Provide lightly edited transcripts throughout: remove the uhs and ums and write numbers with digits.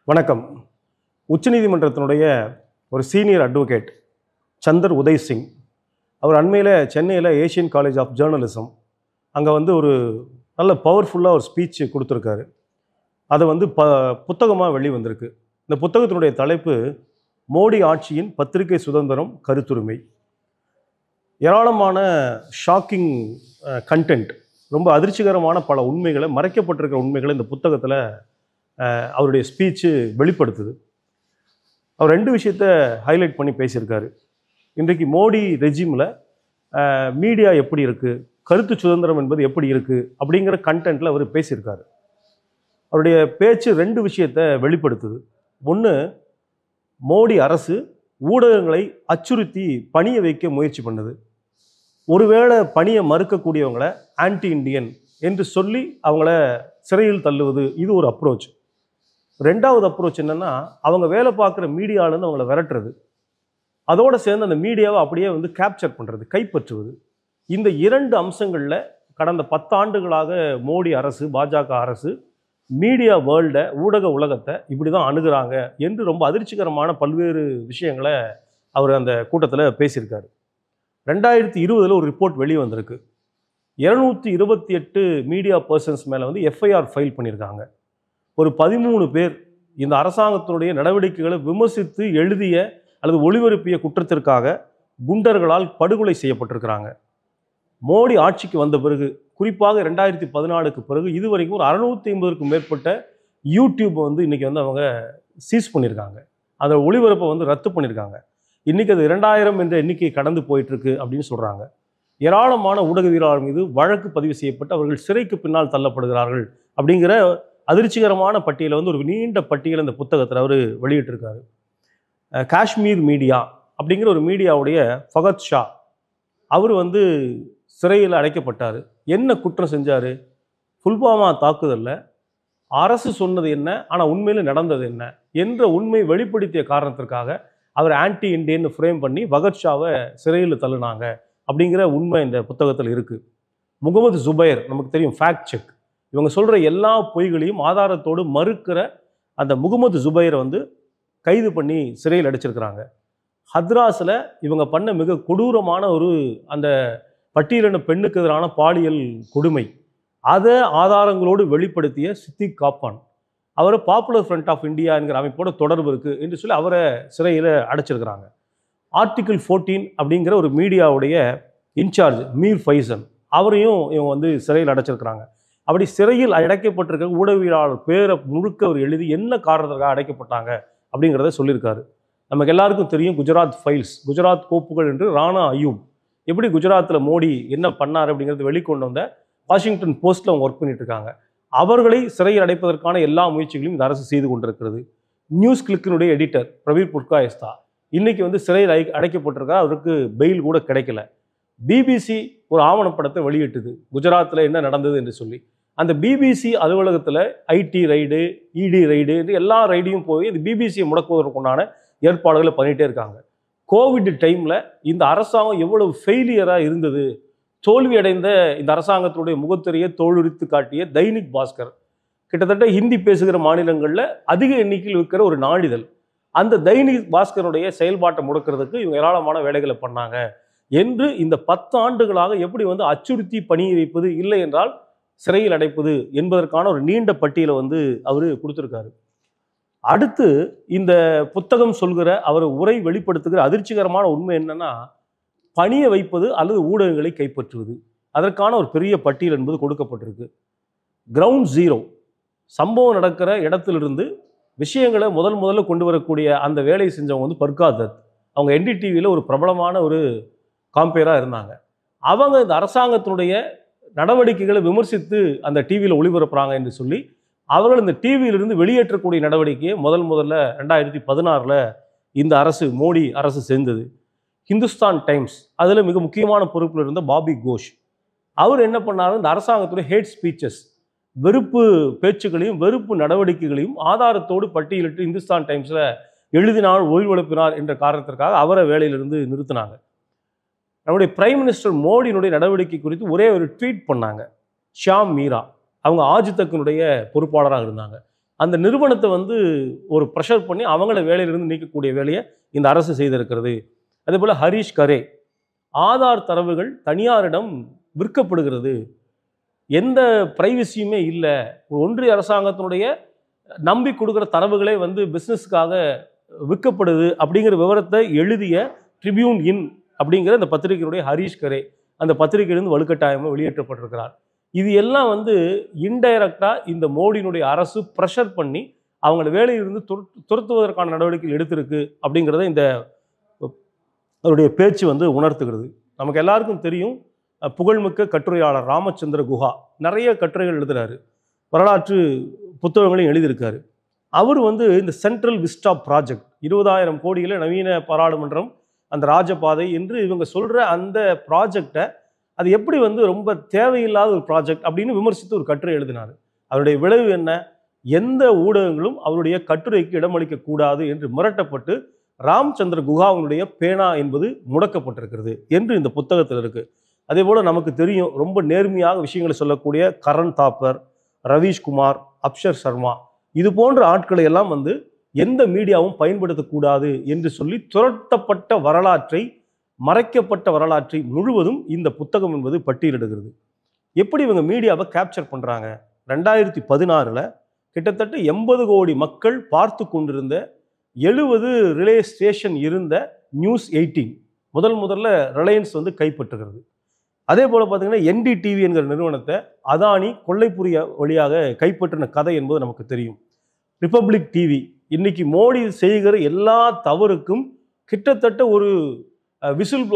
வணக்கம். உச்சநீதிமன்றத்தினுடைய ஒரு சீனியர் அட்வொகேட் சந்தர் உதய் சிங் அவர் அண்மையில் சென்னையில் ஏஷியன் காலேஜ் ஆஃப் ஜேர்னலிசம் அங்கே ஒரு நல்ல பவர்ஃபுல்லாக ஒரு ஸ்பீச் கொடுத்துருக்காரு. அதை புத்தகமாக வெளிவந்திருக்கு. இந்த புத்தகத்தினுடைய தலைப்பு மோடி ஆட்சியின் பத்திரிகை சுதந்திரம் கருத்துரிமை. ஏராளமான ஷாக்கிங் கண்டென்ட், ரொம்ப அதிர்ச்சிகரமான பல உண்மைகளை, மறைக்கப்பட்டிருக்கிற உண்மைகளை இந்த புத்தகத்தில் அவருடைய ஸ்பீச்சு வெளிப்படுத்துது. அவர் ரெண்டு விஷயத்தை ஹைலைட் பண்ணி பேசியிருக்காரு. இன்றைக்கு மோடி ரெஜிமில் மீடியா எப்படி இருக்குது, கருத்து சுதந்திரம் என்பது எப்படி இருக்குது அப்படிங்கிற கண்டென்ட்டில் அவர் பேசியிருக்காரு. அவருடைய பேச்சு ரெண்டு விஷயத்தை வெளிப்படுத்துது. ஒன்று, மோடி அரசு ஊடகங்களை அச்சுறுத்தி பணிய வைக்க முயற்சி பண்ணுது. ஒருவேளை பணியை மறுக்கக்கூடியவங்களை ஆன்டி இண்டியன் என்று சொல்லி அவங்கள சிறையில் தள்ளுவது, இது ஒரு அப்ரோச். ரெண்டாவது அப்ரோச் என்னென்னா, அவங்க வேலை பார்க்குற மீடியாவிலேருந்து அவங்கள விரட்டுறது, அதோடு சேர்ந்து அந்த மீடியாவை அப்படியே கேப்சர் பண்ணுறது, கைப்பற்றுவது. இந்த இரண்டு அம்சங்களில் கடந்த 10 ஆண்டுகளாக மோடி அரசு, பாஜக அரசு மீடியா வேர்ல்டை, ஊடக உலகத்தை இப்படி தான் அணுகிறாங்க என்று ரொம்ப அதிர்ச்சிகரமான பல்வேறு விஷயங்களை அவர் அந்த கூட்டத்தில் பேசியிருக்காரு. 2020 ஒரு ரிப்போர்ட் வெளியே வந்திருக்கு. 228 மீடியா பர்சன்ஸ் மேலே எஃப்ஐஆர் ஃபைல் பண்ணியிருக்காங்க. ஒரு 13 பேர் இந்த அரசாங்கத்தினுடைய நடவடிக்கைகளை விமர்சித்து எழுதிய அல்லது ஒளிபரப்பிய குற்றத்திற்காக குண்டர்களால் படுகொலை செய்யப்பட்டிருக்கிறாங்க. மோடி ஆட்சிக்கு வந்த பிறகு, குறிப்பாக 2014க்கு பிறகு இதுவரைக்கும் ஒரு 650க்கும் மேற்பட்ட யூடியூப் இன்னைக்கு அவங்க சீஸ் பண்ணியிருக்காங்க. அந்த ஒளிபரப்பை ரத்து பண்ணியிருக்காங்க. இன்றைக்கி அது 2000 என்ற எண்ணிக்கை கடந்து போயிட்டுருக்கு அப்படின்னு சொல்கிறாங்க. ஏராளமான ஊடகவியலாளர் மீது வழக்கு பதிவு செய்யப்பட்டு அவர்கள் சிறைக்கு பின்னால் தள்ளப்படுகிறார்கள் அப்படிங்கிற அதிர்ச்சிகரமான பட்டியலை ஒரு நீண்ட பட்டியலை இந்த புத்தகத்தில் அவர் வெளியிட்டிருக்காரு. காஷ்மீர் மீடியா அப்படிங்கிற ஒரு மீடியாவுடைய ஃபகத் ஷா அவர் சிறையில் அடைக்கப்பட்டார். என்ன குற்றம் செஞ்சார்? புல்வாமா தாக்குதலில் அரசு சொன்னது என்ன, ஆனால் உண்மையில் நடந்தது என்ன என்ற உண்மை வெளிப்படுத்திய காரணத்திற்காக அவர் ஆன்டி இண்டியன் ஃப்ரேம் பண்ணி பகத் ஷாவை சிறையில் தள்ளுனாங்க அப்படிங்கிற உண்மை இந்த புத்தகத்தில் இருக்குது. முகமது ஜுபைர், நமக்கு தெரியும், ஃபேக்ட் செக், இவங்க சொல்கிற எல்லா பொய்களையும் ஆதாரத்தோடு மறுக்கிற அந்த முகமது ஜுபைரை கைது பண்ணி சிறையில் அடைச்சிருக்கிறாங்க. ஹத்ராஸில் இவங்க பண்ண மிக கொடூரமான அந்த பட்டியலின பெண்ணுக்கு எதிரான பாலியல் கொடுமை, அதை ஆதாரங்களோடு வெளிப்படுத்திய சித்திக் காப்பான், அவரை பாப்புலர் ஃப்ரண்ட் ஆஃப் இந்தியா என்கிற அமைப்போட தொடர்பு இருக்குது என்று சொல்லி அவரை சிறையில் அடைச்சிருக்கிறாங்க. ஆர்டிகிள் 14 அப்படிங்கிற ஒரு மீடியாவுடைய இன்சார்ஜ் மீர் ஃபைசன், அவரையும் இவங்க சிறையில் அடைச்சிருக்கிறாங்க. அப்படி சிறையில் அடைக்கப்பட்டிருக்க ஊடகவியலாளர் பேரை முழுக்க அவர் எழுதி என்ன காரணத்துக்காக அடைக்கப்பட்டாங்க அப்படிங்கிறத சொல்லியிருக்காரு. நமக்கு எல்லாருக்கும் தெரியும் குஜராத் ஃபைல்ஸ், குஜராத் கோப்புகள் என்று ராணா அயூப் எப்படி குஜராத்தில் மோடி என்ன பண்ணார் அப்படிங்கிறது வெளிக்கொண்டு வந்த வாஷிங்டன் போஸ்ட்டில் அவங்க ஒர்க் பண்ணிட்டு இருக்காங்க. அவர்களை சிறையில் அடைப்பதற்கான எல்லா முயற்சிகளையும் இந்த அரசு செய்து கொண்டிருக்கிறது. நியூஸ் கிளிக்கினுடைய எடிட்டர் பிரவீர் புர்காயஸ்தா இன்னைக்கு சிறையில் அடைக்கப்பட்டிருக்கார். அவருக்கு பெயில் கூட கிடைக்கல. பிபிசி ஒரு ஆவணப்படத்தை வெளியிட்டது குஜராத்தில் என்ன நடந்தது என்று சொல்லி. அந்த பிபிசி அலுவலகத்தில் ஐடி ரைடு, இடி ரைடு, எல்லா ரைடையும் போய் இந்த பிபிசியை முடக்குவதற்குண்டான ஏற்பாடுகளை பண்ணிகிட்டே இருக்காங்க. கோவிட் டைமில் இந்த அரசாங்கம் எவ்வளவு ஃபெயிலியராக இருந்தது, தோல்வி அடைந்த இந்த அரசாங்கத்தினுடைய முகத்திரையை தோலுரித்து காட்டிய தைனிக் பாஸ்கர், கிட்டத்தட்ட ஹிந்தி பேசுகிற மாநிலங்களில் அதிக எண்ணிக்கையில் இருக்கிற ஒரு நாளிதழ், அந்த தைனிக் பாஸ்கருடைய செயல்பாட்டை முடக்கிறதுக்கு இவங்க ஏராளமான வேலைகளை பண்ணாங்க என்று இந்த 10 ஆண்டுகளாக எப்படி அச்சுறுத்தி பணிய வைப்பது, இல்லை என்றால் சிறையில் அடைப்பது என்பதற்கான ஒரு நீண்ட பட்டியலை அவர் கொடுத்துருக்காரு. அடுத்து இந்த புத்தகம் சொல்கிற அவர் உரை வெளிப்படுத்துகிற அதிர்ச்சிகரமான உண்மை என்னன்னா, பணிய வைப்பது அல்லது ஊடகங்களை கைப்பற்றுவது, அதற்கான ஒரு பெரிய பட்டியல் என்பது கொடுக்கப்பட்டிருக்கு. கிரவுண்ட் ஜீரோ, சம்பவம் நடக்கிற இடத்திலிருந்து விஷயங்களை முதல்ல கொண்டு வரக்கூடிய அந்த வேலையை செஞ்சவங்க பர்காதத், அவங்க என்டிடிவியில் ஒரு பிரபலமான ஒரு காம்பேராக இருந்தாங்க. அவங்க இந்த அரசாங்கத்தினுடைய நடவடிக்கைகளை விமர்சித்து அந்த டிவியில் ஒளிபரப்புறாங்க என்று சொல்லி அவர்கள் இந்த டிவியிலிருந்து வெளியேற்றக்கூடிய நடவடிக்கையை முதல்ல 2016 இந்த அரசு, மோடி அரசு செஞ்சது. ஹிந்துஸ்தான் டைம்ஸ் அதில் மிக முக்கியமான பொறுப்பில் இருந்த பாபி கோஷ் அவர் என்ன பண்ணார், இந்த அரசாங்கத்துடைய ஹேட் ஸ்பீச்சஸ், வெறுப்பு பேச்சுக்களையும் வெறுப்பு நடவடிக்கைகளையும் ஆதாரத்தோடு பட்டியலிட்டு ஹிந்துஸ்தான் டைம்ஸில் எழுதினால் ஒளிபரப்பினார் என்ற காரணத்திற்காக அவரை வேலையிலிருந்து நிறுத்தினாங்க. நம்முடைய பிரைம் மினிஸ்டர் மோடியினுடைய நடவடிக்கை குறித்து ஒரே ஒரு ட்வீட் பண்ணாங்க ஷியாம் மீரா, அவங்க ஆஜ் தக்கினுடைய பொறுப்பாளராக இருந்தாங்க. அந்த நிறுவனத்தை வந்து ஒரு ப்ரெஷர் பண்ணி அவங்கள வேலையிலிருந்து நீக்கக்கூடிய வேலையை இந்த அரசு செய்திருக்கிறது. அதே போல் ஹரீஷ் கரே, ஆதார் தரவுகள் தனியாரிடம் விற்கப்படுகிறது, எந்த பிரைவசியுமே இல்லை, ஒன்றிய அரசாங்கத்தினுடைய நம்பி கொடுக்குற தரவுகளே வந்து பிஸ்னஸ்க்காக விற்கப்படுது அப்படிங்கிற விவரத்தை எழுதிய ட்ரிபியூன் இன் அப்படிங்கிற அந்த பத்திரிகையுடைய ஹரீஷ் கரே அந்த பத்திரிகையிலிருந்து வலுக்கட்டாயமாக வெளியேற்றப்பட்டிருக்கிறார். இது எல்லாம் வந்து இன்டைரக்டாக இந்த மோடியினுடைய அரசு ப்ரெஷர் பண்ணி அவங்கள வேலையிலிருந்து துரத்துவதற்கான நடவடிக்கைகள் எடுத்திருக்கு அப்படிங்கிறத இந்த அவருடைய பேச்சு வந்து உணர்த்துகிறது. நமக்கு எல்லாருக்கும் தெரியும், புகழ்மிக்க கட்டுரையாளர் ராமச்சந்திர குஹா நிறைய கட்டுரைகள் எழுதுகிறாரு, வரலாற்று புத்தகங்களையும் எழுதியிருக்காரு. அவர் வந்து இந்த சென்ட்ரல் விஸ்டா ப்ராஜெக்ட் 20,000 கோடியில் நவீன பாராளுமன்றம், அந்த ராஜபாதை என்று இவங்க சொல்கிற அந்த ப்ராஜெக்டை அது எப்படி வந்து ரொம்ப தேவையில்லாத ஒரு ப்ராஜெக்ட் அப்படின்னு விமர்சித்து ஒரு கட்டுரை எழுதினார். அவருடைய விளைவு என்ன? எந்த ஊடகங்களும் அவருடைய கட்டுரைக்கு இடமளிக்க கூடாது என்று மிரட்டப்பட்டு ராம்சந்திர குஹாவினுடைய பேனா என்பது முடக்கப்பட்டிருக்கிறது என்று இந்த புத்தகத்தில் இருக்குது. அதே போல் நமக்கு தெரியும், ரொம்ப நேர்மையாக விஷயங்களை சொல்லக்கூடிய கரண் தாப்பர், ரவீஷ்குமார், அப்ஷர் சர்மா, இது போன்ற ஆட்களை எல்லாம் வந்து எந்த மீடியாவும் பயன்படுத்தக்கூடாது என்று சொல்லி துரத்தப்பட்ட வரலாற்றை, மறைக்கப்பட்ட வரலாற்றை முழுவதும் இந்த புத்தகம் என்பது பட்டியலிடுகிறது. எப்படி இவங்க மீடியாவை கேப்சர் பண்ணுறாங்க? 2016 கிட்டத்தட்ட 80 கோடி மக்கள் பார்த்து கொண்டிருந்த 70 ரிலே ஸ்டேஷன் இருந்த நியூஸ் 18 முதல்ல ரிலையன்ஸ் வந்து கைப்பற்றுகிறது. அதே போல் பார்த்தீங்கன்னா என்டிடிவி என்கிற நிறுவனத்தை அதானி கொள்ளைப்புரிய வழியாக கைப்பற்றின கதை என்பது நமக்கு தெரியும். ரிப்பப்ளிக் டிவி இன்னைக்கு மோடி செய்கிற எல்லா தவறுக்கும் கிட்டத்தட்ட ஒரு விசில்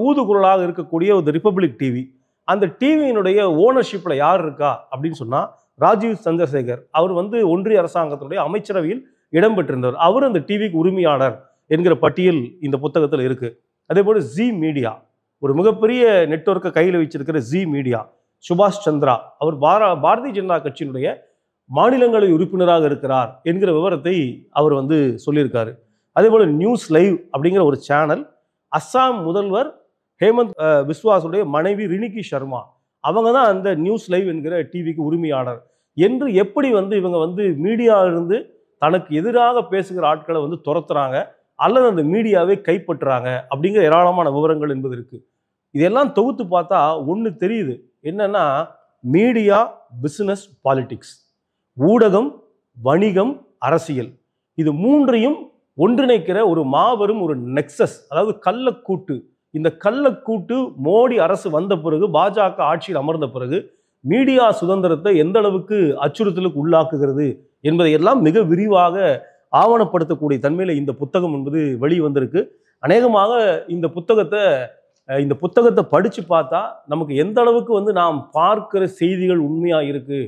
ஊதுகுரலாக இருக்கக்கூடிய ஒரு ரிப்பப்ளிக் டிவி. அந்த டிவியினுடைய ஓனர்ஷிப்பில் யார் இருக்கா அப்படின்னு சொன்னால் ராஜீவ் சந்திரசேகர். அவர் வந்து ஒன்றிய அரசாங்கத்தினுடைய அமைச்சரவையில் இடம்பெற்றிருந்தவர். அவர் அந்த டிவிக்கு உரிமையாளர் என்கிற பட்டியல் இந்த புத்தகத்தில் இருக்குது. அதே போல் ஜி மீடியா, ஒரு மிகப்பெரிய நெட்வொர்க்கை கையில் வச்சிருக்கிற ஜி மீடியா, சுபாஷ் சந்திரா அவர் பாரதிய ஜனதா கட்சியினுடைய மாநிலங்களவை உறுப்பினராக இருக்கிறார் என்கிற விவரத்தை அவர் வந்து சொல்லியிருக்காரு. அதே போல் நியூஸ் லைவ் அப்படிங்கிற ஒரு சேனல், அஸ்ஸாம் முதல்வர் ஹேமந்த் பிஸ்வாஸுடைய மனைவி ரினிகி சர்மா, அவங்க தான் அந்த நியூஸ் லைவ் என்கிற டிவிக்கு உரிமையாளர் என்று எப்படி வந்து இவங்க வந்து மீடியாவிலிருந்து தனக்கு எதிராக பேசுகிற ஆட்களை வந்து துரத்துறாங்க அல்லது அந்த மீடியாவை கைப்பற்றுறாங்க அப்படிங்கிற ஏராளமான விவரங்கள் என்பது இருக்குது. இதெல்லாம் தொகுத்து பார்த்தா ஒன்று தெரியுது, என்னன்னா மீடியா, பிசினஸ், பாலிடிக்ஸ், ஊடகம், வணிகம், அரசியல், இது மூன்றையும் ஒன்றிணைக்கிற ஒரு மாபெரும் ஒரு நெக்சஸ், அதாவது கள்ளக்கூட்டு. இந்த கள்ளக்கூட்டு மோடி அரசு வந்த பிறகு, பாஜக ஆட்சியில் அமர்ந்த பிறகு மீடியா சுதந்திரத்தை எந்த அளவுக்கு அச்சுறுத்தலுக்கு உள்ளாக்குகிறது என்பதையெல்லாம் மிக விரிவாக ஆவணப்படுத்தக்கூடிய தன்மையில் இந்த புத்தகம் என்பது வெளிவந்திருக்கு. அநேகமாக இந்த புத்தகத்தை படித்து பார்த்தா நமக்கு எந்த அளவுக்கு வந்து நாம் பார்க்கிற செய்திகள் உண்மையாக இருக்கு.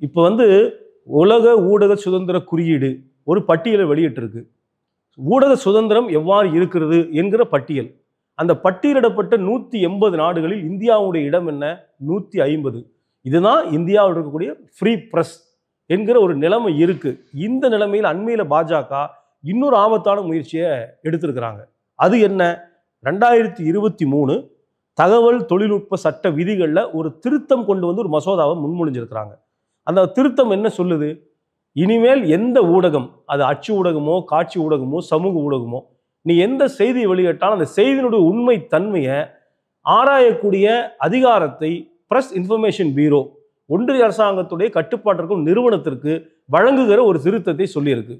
இப்போ வந்து உலக ஊடக சுதந்திர குறியீடு ஒரு பட்டியலை வெளியிட்டிருக்கு. ஊடக சுதந்திரம் எவ்வாறு இருக்கிறது என்கிற பட்டியல். அந்த பட்டியலிடப்பட்ட 180 நாடுகளில் இந்தியாவுடைய இடம் என்ன? 150. இதுதான் இந்தியாவில் இருக்கக்கூடிய ஃப்ரீ பிரஸ் என்கிற ஒரு நிலைமை இருக்கு. இந்த நிலைமையில் அண்மையில் பாஜக இன்னொரு ஆபத்தான முயற்சியை எடுத்திருக்கிறாங்க. அது என்ன? 2023 தகவல் தொழில்நுட்ப சட்ட விதிகளில் ஒரு திருத்தம் கொண்டு வந்து ஒரு மசோதாவை முன்மொழிஞ்சிருக்கிறாங்க. அந்த திருத்தம் என்ன சொல்லுது? இனிமேல் எந்த ஊடகம், அது அச்சு ஊடகமோ, காட்சி ஊடகமோ, சமூக ஊடகமோ, நீ எந்த செய்தியை வெளியிட்டாலும் அந்த செய்தியினுடைய உண்மை தன்மையை ஆராயக்கூடிய அதிகாரத்தை பிரஸ் இன்ஃபர்மேஷன் பியூரோ, ஒன்றிய அரசாங்கத்துடைய கட்டுப்பாட்டிற்கும் நிறுவனத்திற்கு வழங்குகிற ஒரு திருத்தத்தை சொல்லியிருக்கு.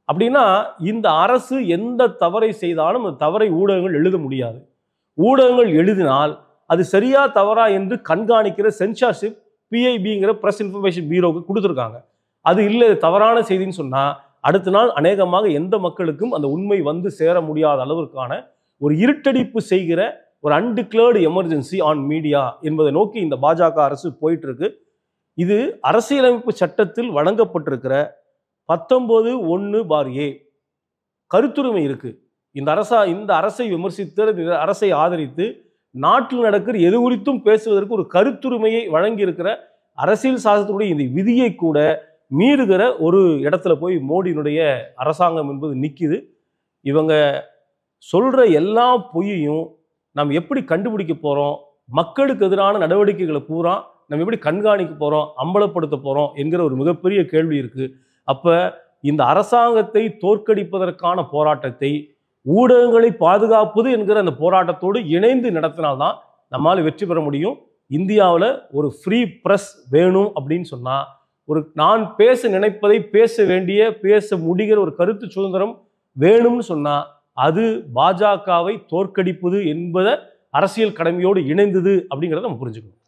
அப்படின்னா இந்த அரசு எந்த தவறை செய்தாலும் அந்த தவறை ஊடகங்கள் எழுத முடியாது. ஊடகங்கள் எழுதினால் அது சரியா தவறா என்று கண்காணிக்கிற சென்சார்ஷிப் பிஐபிங்கிற பிரஸ் இன்ஃபர்மேஷன் பியூரோவுக்கு கொடுத்துருக்காங்க. அது இல்லை, தவறான செய்தின்னு சொன்னால் அடுத்த நாள் அநேகமாக எந்த மக்களுக்கும் அந்த உண்மை வந்து சேர முடியாத அளவிற்கான ஒரு இருட்டடிப்பு செய்கிற ஒரு அன்டிக்ளேர்டு எமர்ஜென்சி ஆன் மீடியா என்பதை நோக்கி இந்த பாஜக அரசு போயிட்டு இருக்கு. இது அரசியலமைப்பு சட்டத்தில் வழங்கப்பட்டிருக்கிற 19(1)(a) கருத்துரிமை இருக்கு. இந்த அரசை விமர்சித்து, அரசை ஆதரித்து நாட்டில் நடக்கிற எது குறித்தும் பேசுவதற்கு ஒரு கருத்துரிமையை வழங்கி இருக்கிற அரசியல் சாசனத்துடைய இந்த விதியை கூட மீறுகிற ஒரு இடத்துல போய் மோடியினுடைய அரசாங்கம் என்பது நிற்கிது. இவங்க சொல்ற எல்லா பொய்யையும் நாம் எப்படி கண்டுபிடிக்க போறோம்? மக்களுக்கு எதிரான நடவடிக்கைகளை பூரா நம்ம எப்படி கண்காணிக்க போகிறோம், அம்பலப்படுத்த போகிறோம் என்கிற ஒரு மிகப்பெரிய கேள்வி இருக்குது. அப்போ இந்த அரசாங்கத்தை தோற்கடிப்பதற்கான போராட்டத்தை ஊடகங்களை பாதுகாப்பது என்கிற அந்த போராட்டத்தோடு இணைந்து நடத்தினால்தான் நம்மால் வெற்றி பெற முடியும். இந்தியாவில் ஒரு ஃப்ரீ ப்ரெஸ் வேணும் அப்படின்னு சொன்னால், ஒரு நான் பேச நினைப்பதை பேச வேண்டிய, பேச முடிகிற ஒரு கருத்து சுதந்திரம் வேணும்னு சொன்னால், அது பாஜகவை தோற்கடிப்பது என்பதை அரசியல் கடமையோடு இணைந்தது அப்படிங்கிறத நம்ம புரிஞ்சுக்கணும்.